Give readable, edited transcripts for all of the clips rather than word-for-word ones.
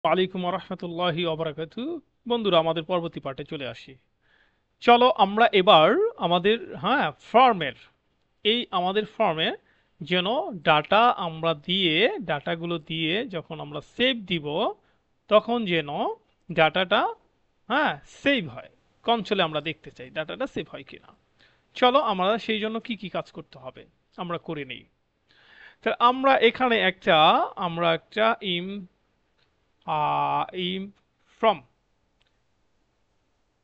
ওয়ালাইকুম রহমতুল্লাহি ওবরাকাতু। বন্ধুরা, আমাদের পরবর্তী পার্টে চলে আসি। চলো আমরা এবার আমাদের ফর্মের আমাদের ফর্মে যেন ডাটা আমরা দিয়ে ডাটাগুলো দিয়ে যখন আমরা সেভ দিব, তখন যেন ডাটাটা সেভ হয়। কনসোলে আমরা দেখতে চাই ডাটাটা সেভ হয় কিনা। চলো আমরা সেই জন্য কি কি কাজ করতে হবে আমরা করে নিই। তা আমরা একটা ইম ফ্রম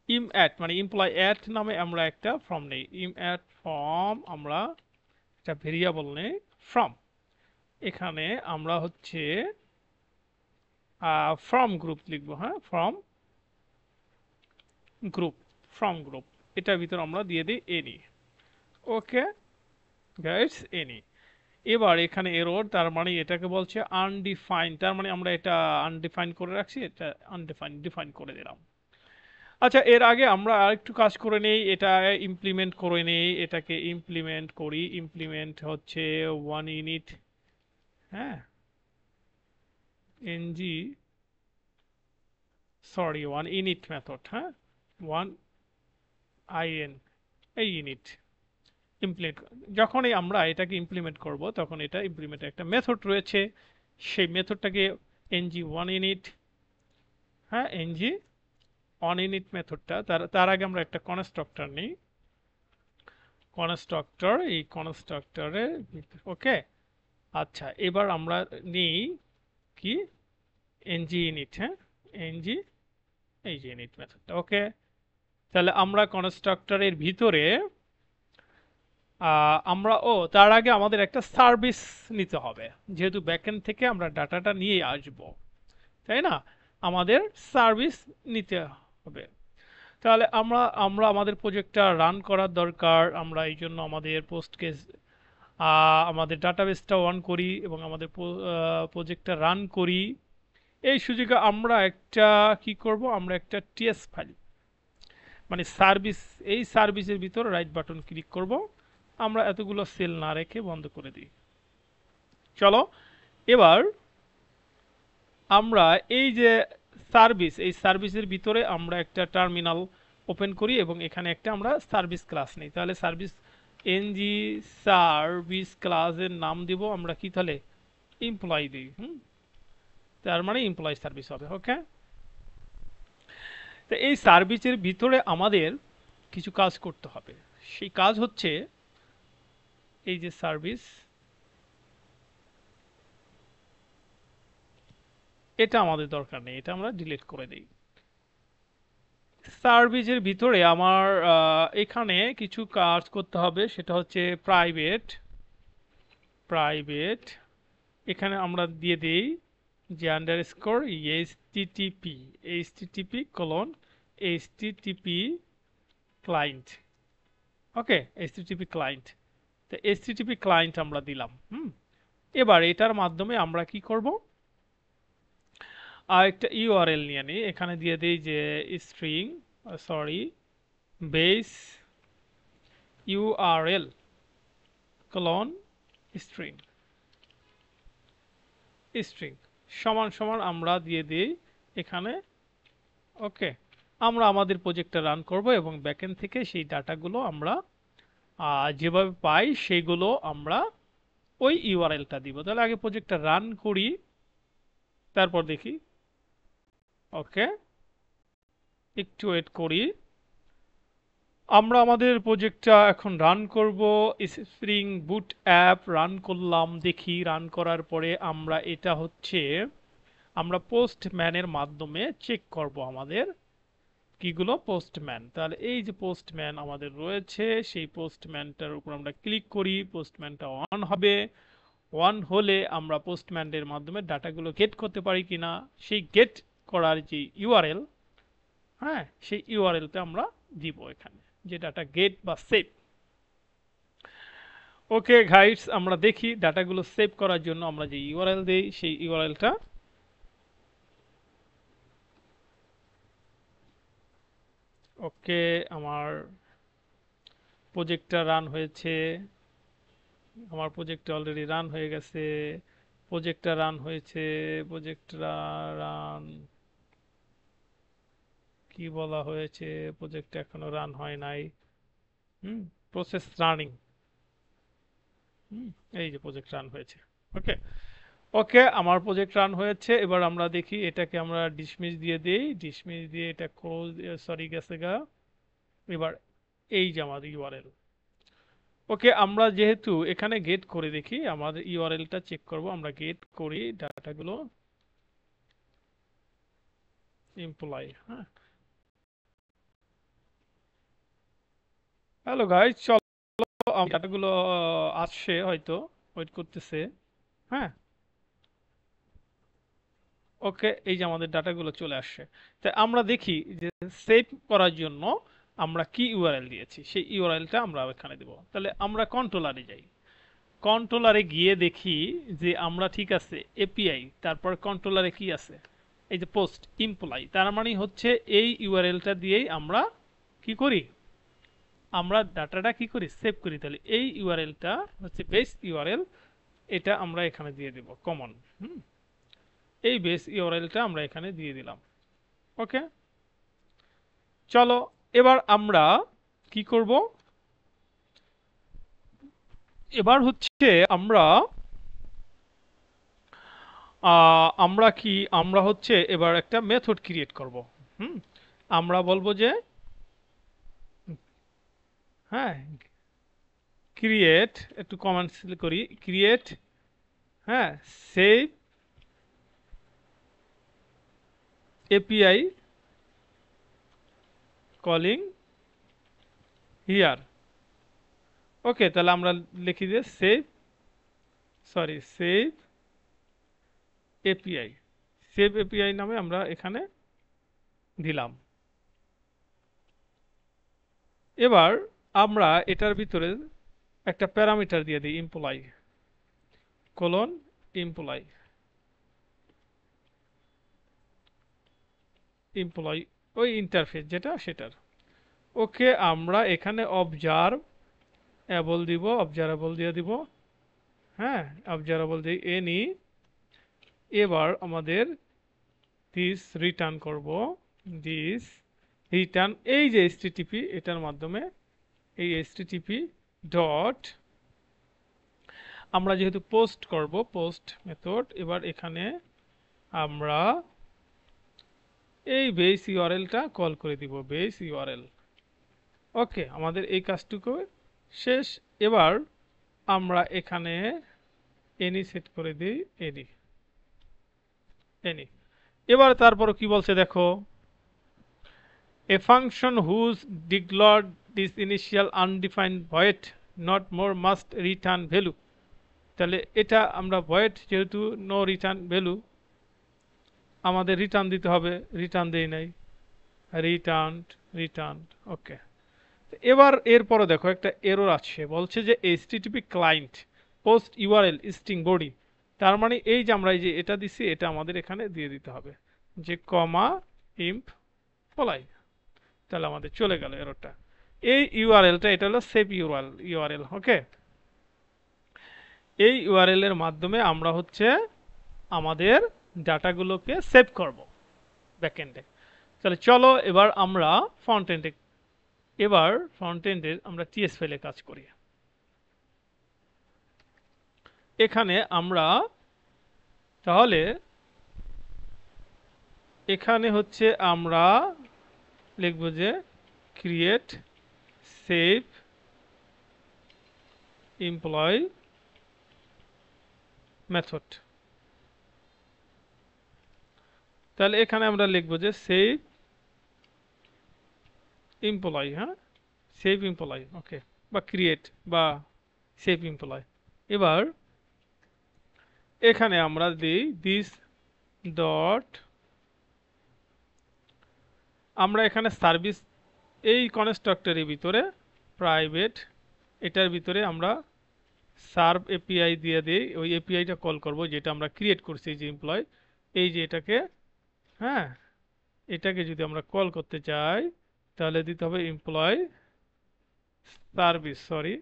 ইম অ্যাড মানে এমপ্লয় অ্যাড নামে আমরা একটা ফর্ম নেই। ইম অ্যাড ফর্ম আমরা একটা ভেরিয়েবল নেই ফর্ম। এখানে আমরা হচ্ছে ফর্ম গ্রুপ লিখবো। গ্রুপ ফর্ম গ্রুপ এটার ভিতর আমরা দিয়ে দিই এনি। Okay guys, any. এবার এখানে এরর, তার মানে এটাকে বলছে আনডিফাইন্ড, তার মানে আমরা এটা আনডিফাইন্ড করে রাখছি, এটা আনডিফাইন্ড ডিফাইন করে দিলাম। আচ্ছা, এর আগে আমরা আরেকটু কাজ করে নেই, এটা ইমপ্লিমেন্ট করে নেই। এটাকে ইমপ্লিমেন্ট করি। ইমপ্লিমেন্ট হচ্ছে ওয়ান ইউনিট, হ্যাঁ NG, sorry on init method, on IN, এই ইউনিট ইমপ্লিমেন্ট। যখনই আমরা এটাকে ইমপ্লিমেন্ট করব তখন এটা ইমপ্লিমেন্টের একটা মেথড রয়েছে, সেই মেথডটাকে ngOnInit, ngOnInit মেথডটা, তার তার আগে আমরা একটা কনস্ট্রাক্টর নিই। কনস্ট্রাক্টর, এই কনস্ট্রাক্টরের, ওকে। আচ্ছা, এবার আমরা নিই কি এনজি ইনিট, এনজি, এই যে ইনিট মেথডটা, ওকে। তাহলে আমরা কনস্ট্রাক্টরের ভিতরে আমরা তার আগে আমাদের একটা সার্ভিস নিতে হবে, যেহেতু ব্যাকএন্ড থেকে আমরা ডাটাটা নিয়ে আসব, তাই না? আমাদের সার্ভিস নিতে হবে। তাহলে আমরা আমরা আমাদের প্রজেক্টটা রান করার দরকার। আমরা এই জন্য আমাদের পোস্টকেস আমাদের ডাটাবেসটা অন করি এবং আমাদের প্রজেক্টটা রান করি। এই সুযোগে আমরা একটা কি করব, আমরা একটা টিএস ফাইল মানে সার্ভিস, এই সার্ভিসের ভিতর রাইট বাটন ক্লিক করব। আমরা এতগুলো সেল না রেখে বন্ধ করে দিই। চলো এবার আমরা এই যে সার্ভিস, এই সার্ভিসের ভিতরে আমরা একটা টার্মিনাল ওপেন করি এবং এখানে একটা আমরা সার্ভিস ক্লাস নিই। তাহলে সার্ভিস এনজি সার্ভিস ক্লাসের নাম দিব আমরা কি, তাহলে এমপ্লয়ি দিই। তার মানে এমপ্লয়ি সার্ভিস হবে, ওকে। তো এই সার্ভিসের ভিতরে আমাদের কিছু কাজ করতে হবে। সেই কাজ হচ্ছে এই যে সার্ভিস, এটা আমাদের দরকার নেই, এটা আমরা ডিলিট করে দিই। সার্ভিসের ভিতরে আমার এখানে কিছু কাজ করতে হবে, সেটা হচ্ছে প্রাইভেট, প্রাইভেট এখানে আমরা দিয়ে দিই যে underscore HTTP, HTTP colon HTTP client, okay, HTTP client. তো এইচটিটিপি ক্লায়েন্ট আমরা দিলাম। এবার এটার মাধ্যমে আমরা কি করব, আর একটা ইউআরএল নিয়ে নিই, এখানে দিয়ে দিই যে string, sorry base URL clone string, string সমান সমান আমরা দিয়ে দিই এখানে, ওকে। আমরা আমাদের প্রজেক্টটা রান করব এবং ব্যাকএন্ড থেকে সেই ডাটাগুলো আমরা যেভাবে পাই সেইগুলো আমরা ওই ইউআরএলটা দিব। তাহলে আগে প্রজেক্টটা রান করি, তারপর দেখি। ওকে, একটু ওয়েট করি। আমরা আমাদের প্রজেক্টটা এখন রান করব। স্প্রিং বুট অ্যাপ রান করলাম, দেখি রান করার পরে আমরা এটা হচ্ছে আমরা পোস্টম্যানের মাধ্যমে চেক করব আমাদের কিগুলো পোস্টম্যান। তাহলে এই যে পোস্টম্যান আমাদের রয়েছে, সেই পোস্টম্যানটার উপর আমরা ক্লিক করি, পোস্টম্যানটা অন হবে। অন হলে আমরা পোস্টম্যানের মাধ্যমে ডাটাগুলো গেট করতে পারি কিনা, সেই গেট করার যে ইউআরএল, সেই ইউআরএলটা আমরা দিব এখানে, যে ডাটা গেট বা সেভ। ওকে গাইডস, আমরা দেখি ডাটাগুলো সেভ করার জন্য আমরা যে ইউআরএল দেই সেই ইউআরএলটা, ওকে। আমার প্রজেক্টটা রান হয়েছে, আমার প্রজেক্টটা অলরেডি রান হয়ে গেছে। প্রজেক্টটা রান হয়েছে, প্রজেক্টটা রান কি বলা হয়েছে, প্রজেক্টটা এখনো রান হয় নাই। হুম, প্রসেস রানিং। হুম, এই যে প্রজেক্ট রান হয়েছে। ওকে, ওকে, আমার প্রজেক্ট রান হয়েছে। এবার আমরা দেখি এটাকে আমরা ডিসমিস দিয়ে দেই, ডিসমিস দিয়ে এটা ক্লোজ, সরি গেছে গা। এবার এই যে আমাদের ইউআরএল। ওকে, আমরা যেহেতু এখানে গেট করে দেখি, আমাদের ইউআরএলটা চেক করব, আমরা গেট করি ডাটাগুলো এমপ্লয়। হ্যাঁ, হ্যালো গাইস, চলো ডাটাগুলো আসছে হয়তো, ওয়েট করতেছে। হ্যাঁ, ওকে, এই যে আমাদের ডাটাগুলো চলে আসছে। তাই আমরা দেখি যে সেভ করার জন্য আমরা কি ইউআরএল দিয়েছি, সেই ইউআরএলটা আমরা এখানে দেব। তাহলে আমরা কন্ট্রোলারে যাই, কন্ট্রোলারে গিয়ে দেখি যে আমরা ঠিক আছে এপিআই, তারপর কন্ট্রোলারে কি আছে, এই যে পোস্ট এমপ্লয়, তার মানে হচ্ছে এই ইউআরএলটা দিয়েই আমরা কি করি, আমরা ডাটাটা কি করি, সেভ করি। তাহলে এই ইউআরএলটা হচ্ছে বেস ইউআরএল, এটা আমরা এখানে দিয়ে দেব কমন। হুম, এই বেস ইউআরএলটা আমরা এখানে দিয়ে দিলাম। ওকে, চলো এবার আমরা কি করব, এবার হচ্ছে আমরা আমরা কি, আমরা হচ্ছে এবার একটা মেথড ক্রিয়েট করব। হুম, আমরা বলবো যে হ্যাঁ, ক্রিয়েট, একটু কমান্ড করি, ক্রিয়েট, হ্যাঁ, সেভ এপিআই কলিং হিয়ার। ওকে, তাহলে আমরা লিখি যে save, sorry save API, save API নামে আমরা এখানে দিলাম। এবার আমরা এটার ভিতরে একটা প্যারামিটার দিয়ে দিই, এমপ্লয় কোলন এমপ্লয়, এমপ্লয় ওই ইন্টারফেস যেটা সেটার। ওকে, আমরা এখানে অবজার্ভ অ্যাবল দিব, অবজারেবল দিয়ে দিব। হ্যাঁ, অবজারেবল দিয়ে এনি। এবার আমাদের দিস রিটার্ন করব, দিস রিটার্ন এই যে এইচটিটিপি, এটার মাধ্যমে এই এইচটিটিপি ডট, আমরা যেহেতু পোস্ট করব পোস্ট মেথড, এবার এখানে আমরা এই বেস ইউআরএলটা কল করে দিব, বেস ইউআরএল। ওকে, আমাদের এই কাজটুকু শেষ। এবার আমরা এখানে এনি সেট করে দিই, এনি, এনি। এবার তারপর কি বলছে দেখো, a function whose declared this initial undefined void not more must return value. তাহলে এটা আমরা ভয়েড যেহেতু নো রিটার্ন ভ্যালু, আমাদের রিটার্ন দিতে হবে, রিটার্ন দেই নাই, রিটার্ন, রিটার্ন। ওকে, এবার এরপরে দেখো একটা এরর আছে, বলছে যে HTTP client post URL string body. তার মানে এই যে আমরা এই যে এটা দিছি, এটা আমাদের এখানে দিয়ে দিতে হবে যে কমা ইম্প ফলাই। তাহলে আমাদের চলে গেল এররটা। এই ইউআরএলটা, এটা হলো সেভ ইউআরএল, ইউআরএল। ওকে, এই ইউআরএল এর মাধ্যমে আমরা হচ্ছে আমাদের ডাটাগুলোকে সেভ করব ব্যাকএন্ডে। তাহলে চলো এবার আমরা ফ্রন্ট এন্ডে, এবার ফ্রন্ট এন্ডে আমরা টিএস ফাইলে কাজ করি। এখানে আমরা তাহলে এখানে হচ্ছে আমরা লিখব যে ক্রিয়েট সেভ এমপ্লয় মেথড। তাহলে এখানে আমরা লিখব যে সেভ এমপ্লয়, হ্যাঁ, সেভ এমপ্লয়। ওকে, বা ক্রিয়েট বা সেভ এমপ্লয়। এবার এখানে আমরা দিই দিস ডট, আমরা এখানে সার্ভিস এই কনস্ট্রাক্টরের ভিতরে প্রাইভেট, এটার ভিতরে আমরা সার্ভ এপিআই দিয়ে দিই, ওই এপিআইটা কল করব যেটা আমরা ক্রিয়েট করছি, যে এমপ্লয়, এই যে এটাকে, হ্যাঁ, এটাকে যদি আমরা কল করতে চাই তাহলে দিতে হবে এমপ্লয় সার্ভিস, সরি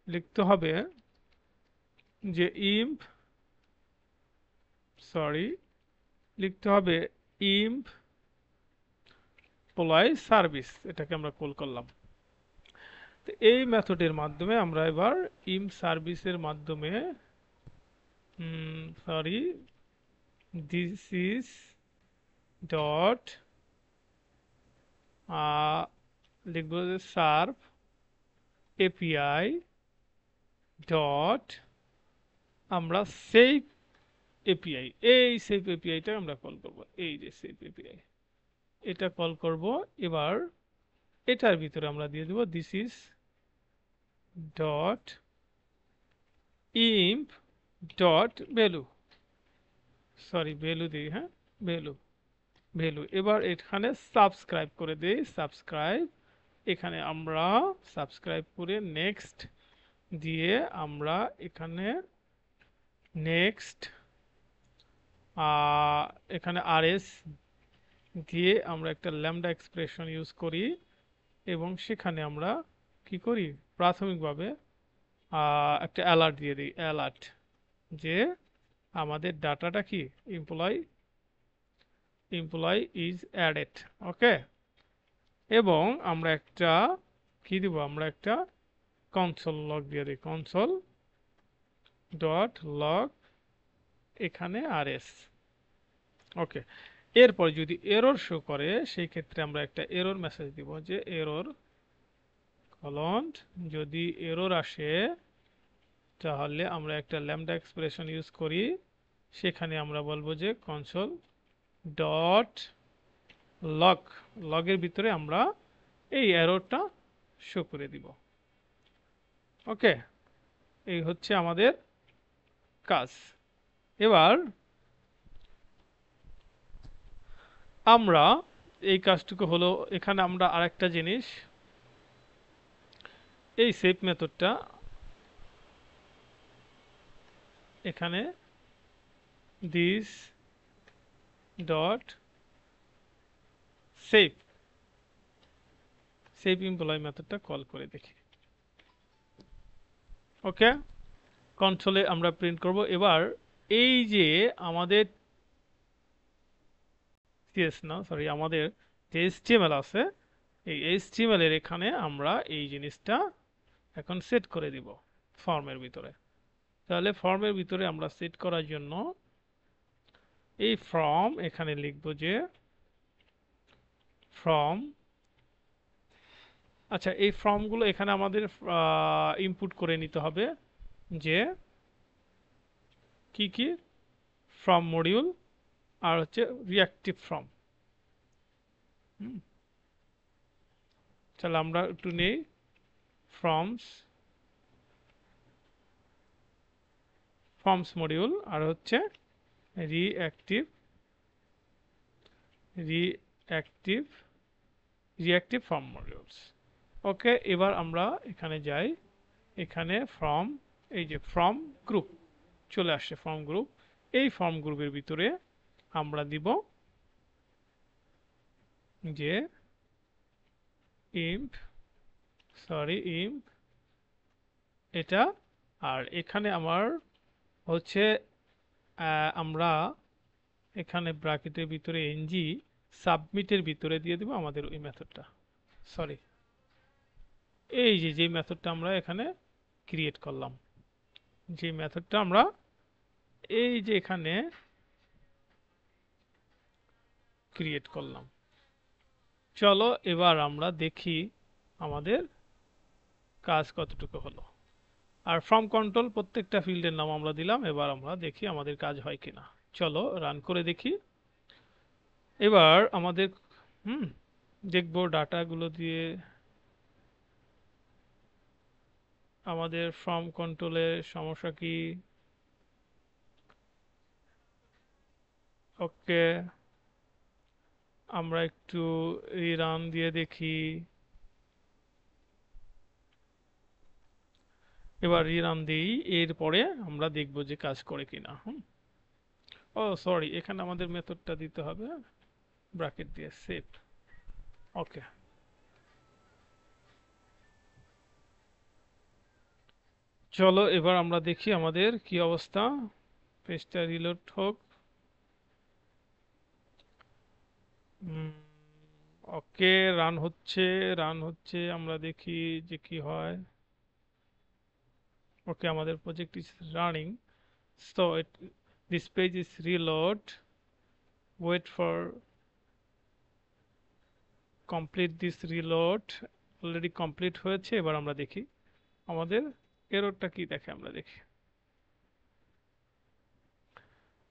লিখতে হবে যে ইম্প সরি, লিখতে হবে এমপ্লয় সার্ভিস, এটাকে আমরা কল করলাম। তো এই মেথডের মাধ্যমে আমরা এবার সার্ভিসের মাধ্যমে সরি, দিস ইজ ডট লিখবো যে সার্ভ এপিআই ডট আমরা সেভ এপিআই, এই সেভ এপিআইটা আমরা কল করব, এই যে সেভ এপিআই, এটা কল করব। এবার এটার ভিতরে আমরা দিয়ে দেব this is dot emp dot value, sorry value দিই, হ্যাঁ ভ্যালু, ভ্যালু। এবার এখানে সাবস্ক্রাইব করে দেই, সাবস্ক্রাইব, এখানে আমরা সাবস্ক্রাইব করে নেক্সট দিয়ে আমরা এখানে নেক্সট এখানে আরএস দিয়ে আমরা একটা ল্যামডা এক্সপ্রেশন ইউজ করি এবং সেখানে আমরা কি করি, প্রাথমিকভাবে একটা অ্যালার্ট দিয়ে দিই, অ্যালার্ট যে আমাদের ডাটাটা কি এমপ্লয় ইজ অ্যাডেড। ওকে, এবং আমরা একটা কি দিব, আমরা একটা কনসোল লগ দিয়ে দিই, কনসোল ডট লগ এখানে আরএস। ওকে, এরপর যদি এরর শো করে সেই ক্ষেত্রে আমরা একটা এরর মেসেজ দিব যে এরর কলন, যদি এরর আসে তাহলে আমরা একটা ল্যামডা এক্সপ্রেশন ইউজ করি, সেখানে আমরা বলবো যে কনসোল ডট লগ, লগের ভিতরে আমরা এই এররটা শো করে দিব। ওকে, এই হচ্ছে আমাদের কাজ। এবার আমরা এই কাজটুকু হলো, এখানে আমরা আরেকটা জিনিস, এই সেভ মেথডটা এখানে this dot save save employ মেথডটা কল করে দেখি। ওকে, কনসোলে আমরা প্রিন্ট করব। এবার এই যে আমাদের সিএস না, সরি, আমাদের যে এইচটিএমএল আছে, এই এইচটিএমএল এর এখানে আমরা এই জিনিসটা এখন সেট করে দিব ফর্মের ভিতরে। তাহলে ফর্মের ভিতরে আমরা সেট করার জন্য এই ফর্ম এখানে লিখব যে ফর্ম, আচ্ছা এই ফর্মগুলো এখানে আমাদের ইনপুট করে নিতে হবে যে কি কি, ফর্ম মডিউল আর হচ্ছে রিঅ্যাক্টিভ ফর্ম। তাহলে আমরা একটু নেই ফর্মস মডিউল আর হচ্ছে reactive reactive reactive form modules. Okay, এবার আমরা এখানে যাই, এখানে ফর্ম, এই যে ফর্ম গ্রুপ চলে আসছে, ফর্ম গ্রুপ, এই ফর্ম গ্রুপের ভিতরে আমরা দিব যে ইম্প এটা, আর এখানে আমার হচ্ছে আমরা এখানে ব্র্যাকেটের ভিতরে এনজি সাবমিটের ভিতরে দিয়ে দিব আমাদের ওই মেথডটা, সরি এই যে মেথডটা আমরা এখানে ক্রিয়েট করলাম, যে মেথডটা আমরা এই যে এখানে ক্রিয়েট করলাম। চলো এবার আমরা দেখি আমাদের কাজ কতটুকু হলো। আর ফর্ম কন্ট্রোল প্রত্যেকটা ফিল্ডের নাম আমরা দিলাম, এবার আমরা দেখি আমাদের কাজ হয় কিনা। চলো রান করে দেখি। এবার আমাদের দেখবো ডাটাগুলো দিয়ে আমাদের ফর্ম কন্ট্রোলের সমস্যা কি। ওকে, আমরা একটু রিরান দিয়ে দেখি। এবার রিরান দিই, এরপরে আমরা দেখব যে কাজ করে কিনা। ও সরি, এখানে আমাদের মেথডটা দিতে হবে ব্র্যাকেট দিয়ে সেভ। ওকে, চলো এবার আমরা দেখি আমাদের কি অবস্থা। পেজটা রিলোড হোক। ওকে, রান হচ্ছে, আমরা দেখি যে কি হয়। ওকে, আমাদের project is running, so this page is reload, wait for complete this reload. Already complete হয়েছে, এবার আমরা দেখি আমাদের এররটা কি দেখে, আমরা দেখি।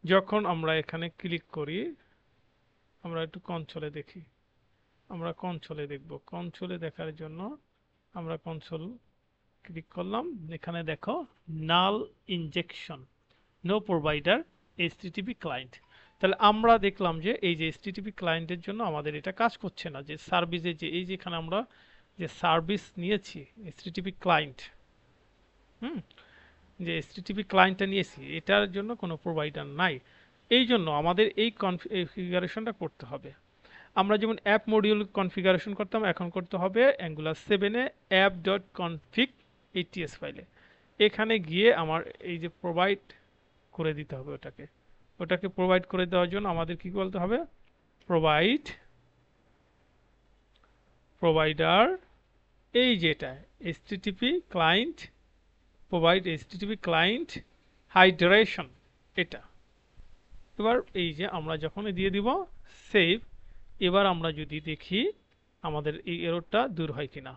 যখন আমরা এখানে ক্লিক করি, আমরা একটু কনসোলে দেখি, আমরা কনসোলে দেখব। কনসোলে দেখার জন্য আমরা কনসোল ক্লিক করলাম। এখানে দেখো null injection, no provider HTTP client. তাহলে আমরা দেখলাম যে এই যে এইচটিটিপি ক্লায়েন্টের জন্য আমাদের এটা কাজ করছে না, যে সার্ভিসে যে এই যেখানে আমরা যে সার্ভিস নিয়েছি এইচটিটিপি ক্লায়েন্ট, হুম, যে এইচটিটিপি ক্লায়েন্টটা নিয়েছি এটার জন্য কোনো প্রোভাইডার নাই। এই জন্য আমাদের এই কনফিগারেশনটা করতে হবে। আমরা যেমন অ্যাপ মডিউল কনফিগারেশন করতাম, এখন করতে হবে অ্যাঙ্গুলার 7-এ অ্যাপ ডট কনফিগ এটিএস ফাইলে। এখানে গিয়ে আমার এই যে প্রোভাইড করে দিতে হবে, ওটাকে প্রোভাইড করে দেওয়ার জন্য আমাদের কি বলতে হবে, প্রোভাইডার, এই যেটা HTTP client, provide HTTP client hydration, এটা। এবার এই যে আমরা যখন দিয়ে দিব সেভ, এবার আমরা যদি দেখি আমাদের এই এররটা দূর হয় কিনা।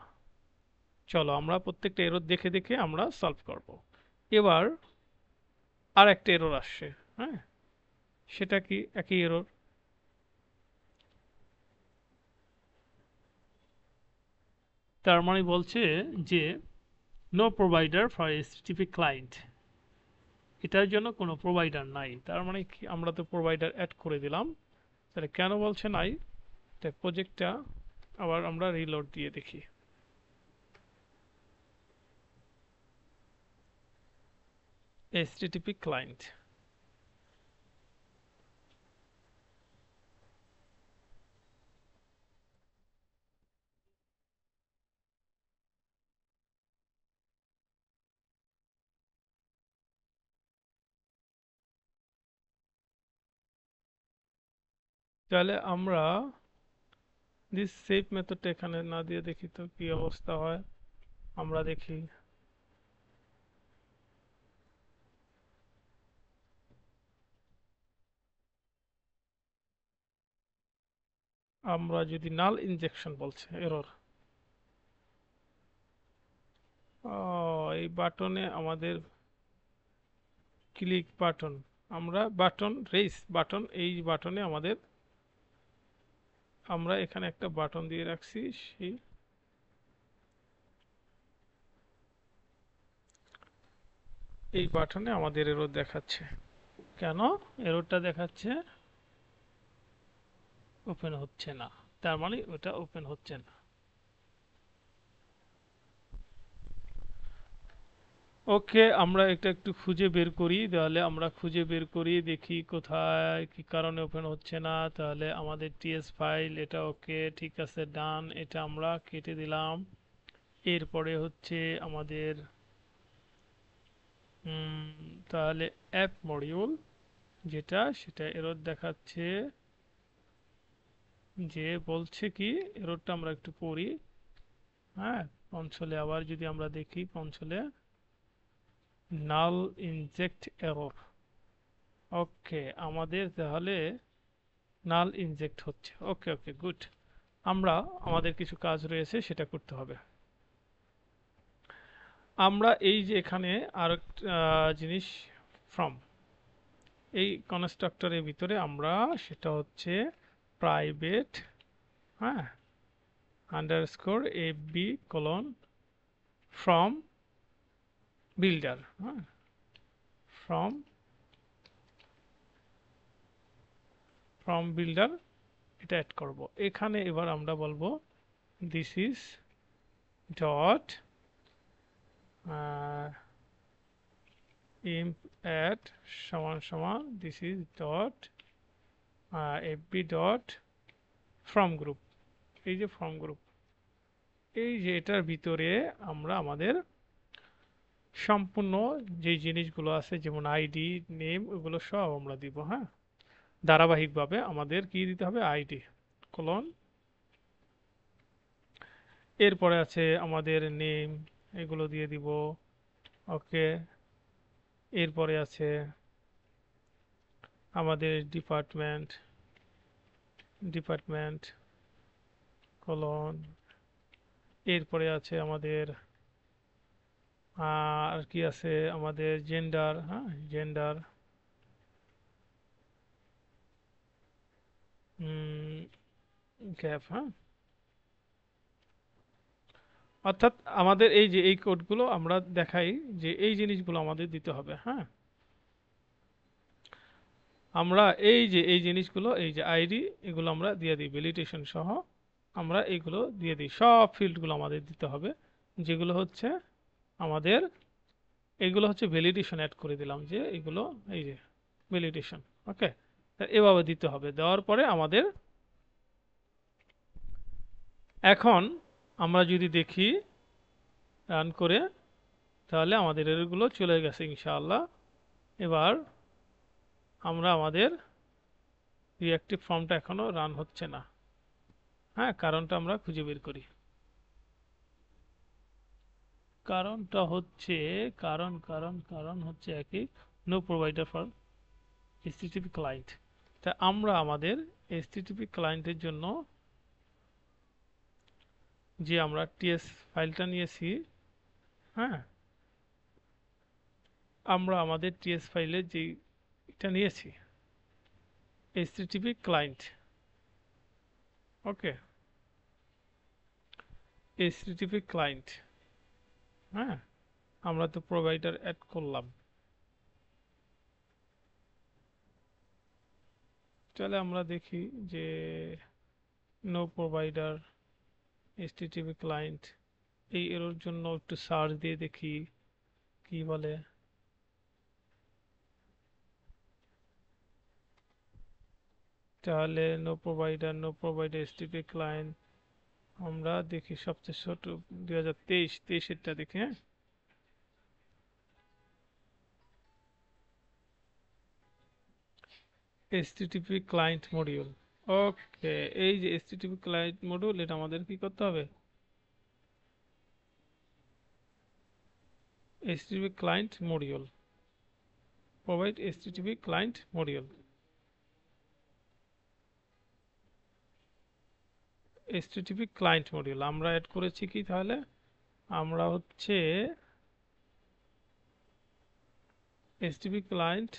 চলো আমরা প্রত্যেকটা এরর দেখে দেখে আমরা সলভ করব। এবার আর একটা এরর আসছে, হ্যাঁ, সেটা কি একই এরর। তার মানে বলছে যে no provider for HTTP client, এটার জন্য কোনো প্রোভাইডার নাই। তার মানে কি, আমরা তো প্রোভাইডার অ্যাড করে দিলাম, তাহলে কেন বলছে নাই। তাই প্রজেক্টটা আবার আমরা রিলোড দিয়ে দেখি। এইচটিটিপি ক্লায়েন্ট, তাহলে আমরা দিস সেভ মেথডটা এখানে না দিয়ে দেখি তো কি অবস্থা হয়। আমরা দেখি, আমরা যদি নাল ইনজেকশন বলছে এরর, এই বাটনে আমাদের ক্লিক বাটন, আমরা বাটন রেইস বাটন, এই বাটনে আমাদের, আমরা এখানে একটা বাটন দিয়ে রাখছি, সেই এই বাটনে আমাদের এরর দেখাচ্ছে। কেন এররটা দেখাচ্ছে, ওপেন হচ্ছে না, তার মানে ওটা ওপেন হচ্ছে না। ওকে, আমরা এটা একটু খুঁজে বের করি, তাহলে আমরা খুঁজে বের করি, দেখি কোথায় কি কারণে ওপেন হচ্ছে না। তাহলে আমাদের টিএস ফাইল এটা, ওকে ঠিক আছে, ডান, এটা আমরা কেটে দিলাম। এরপরে হচ্ছে আমাদের তাহলে অ্যাপ মডিউল যেটা, সেটা এরর দেখাচ্ছে, যে বলছে কি এররটা আমরা একটু পড়ি। হ্যাঁ, কনসোলে আবার যদি আমরা দেখি, কনসোলে নাল ইনজেক্ট এরর। ওকে, আমাদের তাহলে নাল ইনজেক্ট হচ্ছে। ওকে ওকে, গুড। আমরা আমাদের কিছু কাজ রয়েছে সেটা করতে হবে। আমরা এই যে এখানে আর জিনিস ফ্রম, এই কনস্ট্রাক্টরের ভিতরে আমরা সেটা হচ্ছে প্রাইভেট, হ্যাঁ, underscore FB colon from builder, হ্যাঁ, ফ্রম বিল্ডার, এটা অ্যাড করব এখানে। এবার আমরা বলবো this is dot imp at সমান সমান this is dot fb dot from group. এই যে ফ্রম গ্রুপ, এই যে এটার ভিতরে আমরা আমাদের সম্পূর্ণ যে জিনিসগুলো আছে, যেমন আইডি, নেম, ওগুলো সব আমরা দিব। হ্যাঁ, ধারাবাহিকভাবে আমাদের কি দিতে হবে, আইডি, colon, এরপরে আছে আমাদের নেম, এগুলো দিয়ে দিব। ওকে, এরপরে আছে আমাদের ডিপার্টমেন্ট, ডিপার্টমেন্ট colon, এরপরে আছে আমাদের আর কি আছে, আমাদের জেন্ডার, হ্যাঁ জেন্ডার, গ্যাপ, হ্যাঁ। অর্থাৎ আমাদের এই যে এই কোডগুলো আমরা দেখাই যে এই জিনিসগুলো আমাদের দিতে হবে, হ্যাঁ। আমরা এই যে এই জিনিসগুলো, এই যে আইডি, এগুলো আমরা দিয়ে দিই ভ্যালিডেশন সহ, আমরা এইগুলো দিয়ে দিই, সব ফিল্ডগুলো আমাদের দিতে হবে, যেগুলো হচ্ছে আমাদের, এইগুলো হচ্ছে ভ্যালিডেশন অ্যাড করে দিলাম, যে এগুলো এই যে ভ্যালিডেশন। ওকে, এভাবে দিতে হবে। দেওয়ার পরে আমাদের এখন আমরা যদি দেখি রান করে, তাহলে আমাদের এরগুলো চলে গেছে ইনশাআল্লাহ। এবার আমরা আমাদের রিঅ্যাক্টিভ ফর্মটা এখনো রান হচ্ছে না, হ্যাঁ, কারণটা আমরা খুঁজে বের করি। কারণটা হচ্ছে, কারণ হচ্ছে একই, no provider for HTTP client. তা আমরা আমাদের এইচটিটিপি ক্লায়েন্টের জন্য যে আমরা টিএস ফাইলটা নিয়েছি, হ্যাঁ, আমরা আমাদের টিএস ফাইলে যে এটা নিয়েছি HTTP client, okay, HTTP client, হ্যাঁ, আমরা তো প্রোভাইডার অ্যাড করলাম। তাহলে আমরা দেখি যে নো প্রোভাইডার এইচটিটিপি ক্লায়েন্ট, এই এরর জন্য একটু সার্চ দিয়ে দেখি কি বলে। তাহলে নো প্রোভাইডার এইচটিটিপি ক্লায়েন্ট, আমরা দেখি সবচেয়ে ছোট 2023-23-এরটা দেখি, হ্যাঁ। এইচটিটিপি ক্লায়েন্ট মডিউল, ওকে, এই যে এইচটিটিপি ক্লায়েন্ট মডিউল, এটা আমাদের কি করতে হবে, HTTP client module, provide HTTP client module, HTTP client module আমরা অ্যাড করেছি কি, তাহলে আমরা হচ্ছে এইচটিটিপি ক্লায়েন্ট,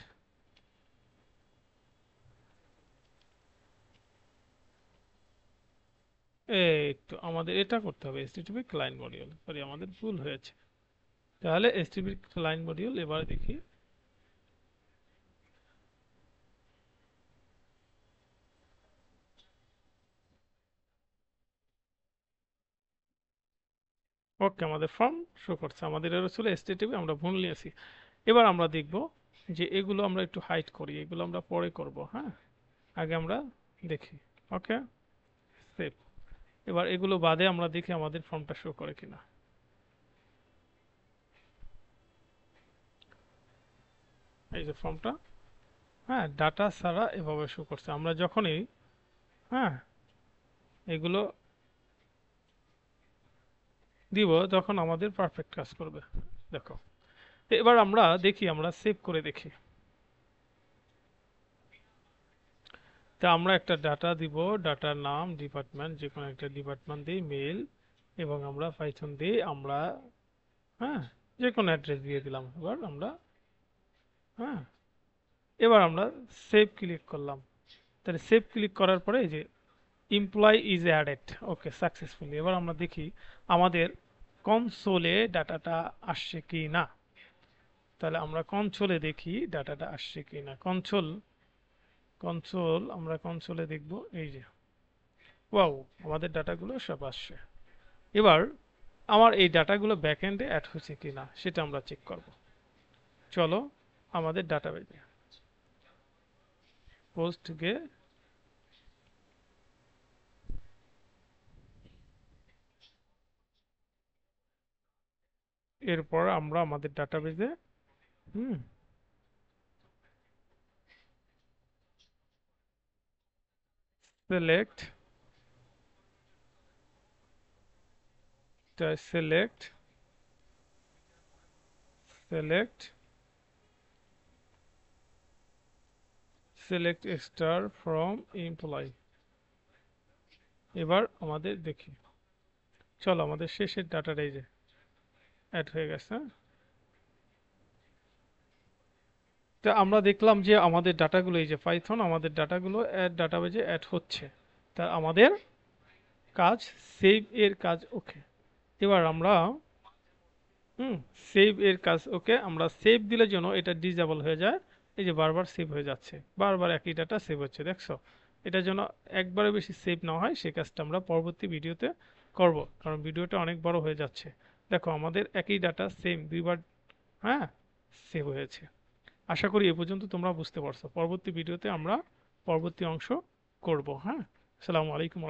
এই তো আমাদের এটা করতে হবে, এইচটিটিপি ক্লায়েন্ট মডিউল, সরি আমাদের ভুল হয়েছে। তাহলে এইচটিটিপি ক্লায়েন্ট মডিউল, এবার দেখি, ওকে, আমাদের ফর্ম শো করছে, আমাদের এর ছিল এইচটিটিপি, আমরা ভুল নিয়েছি। এবার আমরা দেখব যে এগুলো আমরা একটু হাইড করি, এগুলো আমরা পরে করব, হ্যাঁ, আগে আমরা দেখি। ওকে, সেভ। এবার এগুলো বাদে আমরা দেখি আমাদের ফর্মটা শো করে কিনা। এই যে ফর্মটা, হ্যাঁ, ডাটা ছাড়া এভাবে শো করছে। আমরা যখনই, হ্যাঁ, এগুলো দিব তখন আমাদের পারফেক্ট কাজ করবে। দেখো, এবার আমরা দেখি, আমরা সেভ করে দেখি। তা আমরা একটা ডাটা দিব, ডাটার নাম ডিপার্টমেন্ট, যে কোনো একটা ডিপার্টমেন্ট দিই, মেল, এবং আমরা পাইথন দিয়ে আমরা, হ্যাঁ, যে কোনো অ্যাড্রেস দিয়ে দিলাম। এবার আমরা, হ্যাঁ, এবার আমরা সেভ ক্লিক করলাম। তাহলে সেভ ক্লিক করার পরে এই যে employee is added, okay, successfully. এবার আমরা দেখি আমাদের কনসোলে ডাটাটা আসছে কি না। তাহলে আমরা কনসোলে দেখি ডাটাটা আসছে কি না। কনসোল আমরা কনসোলে দেখব, এই যে ওয়াও, আমাদের ডাটাগুলো সব আসছে। এবার আমার এই ডাটাগুলো ব্যাকএন্ডে অ্যাড হয়েছে কিনা সেটা আমরা চেক করব। চলো আমাদের ডাটাবেজে পোস্ট গে, এরপর আমরা আমাদের ডাটাবেজে, হুম, select select star from employee। এবার আমাদের দেখি, চলো আমাদের শেষের ডাটাটা এই যে অ্যাড হয়ে গেছে। তা আমরা দেখলাম যে আমাদের ডাটাগুলো এই যে পাইথন আমাদের ডাটাগুলো ডাটাবেজে অ্যাড হচ্ছে। তা আমাদের কাজ সেভ এর কাজ ওকে। এবার আমরা সেভ এর কাজ ওকে, আমরা সেভ দিলে যেন এটা ডিসেবল হয়ে যায়। এই যে বারবার সেভ হয়ে যাচ্ছে, বারবার একই ডাটা সেভ হচ্ছে, দেখছো? এটা যেন একবারে বেশি সেভ না হয় সেই কাজটা আমরা পরবর্তী ভিডিওতে করব, কারণ ভিডিওটা অনেক বড় হয়ে যাচ্ছে। দেখো আমাদের একই ডাটা সেম দুইবার হ্যাঁ সেভ হয়েছে। আশা করি এ পর্যন্ত তোমরা বুঝতে পারছো। পরবর্তী ভিডিওতে আমরা পরবর্তী অংশ করব। হ্যাঁ, আসসালামু আলাইকুম।